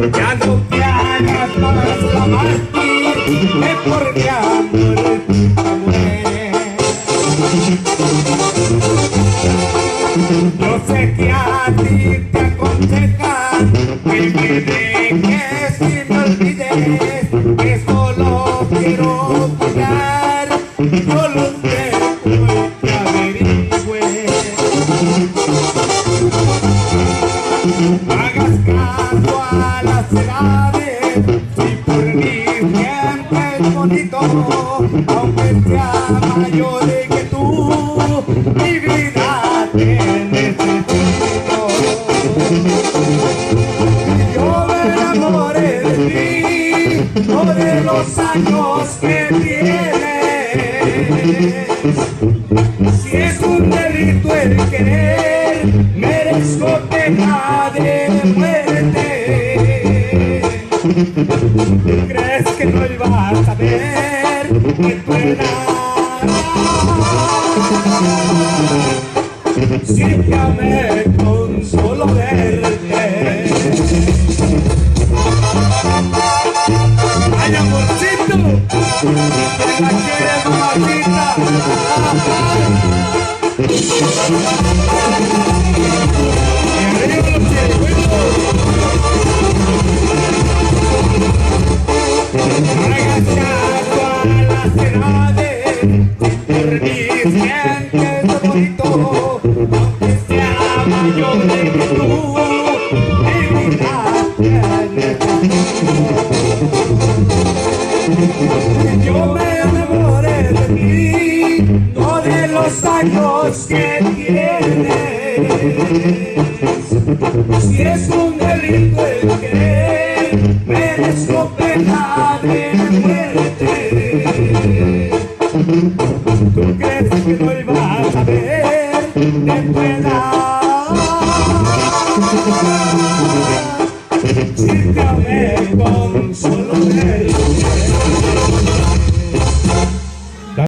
Ya no te hagas más la mártir, porque amor te muere. Yo sé que a ti te aconsejan que me dejes y me olvides, que solo quiero cuidar. Yo lo sé, que averigües. Hagas caso a las edades, si por mí siempre es bonito, aunque sea mayor que tú, mi vida te necesito. Yo me enamoré de ti, no de los años que tienes. Si es un delito el querer, merezco pena de muerte. ¿Crees que no ibas a ver que tú eras? Si te amé con solo verte. ¡Ay, amorcito! ¡Que la quieres, mamacita! ¡Y arriba los circuitos! Hagas caso a las edades, por mí sientes bonito, aunque sea mayor que tú, mi vida te necesito. Yo me enamoré de ti, no de los años que tienes. Si es un delito el querer, merezco pena de muerte. ¿Tú crees que no ibas a ver que pueda? Si te amé con su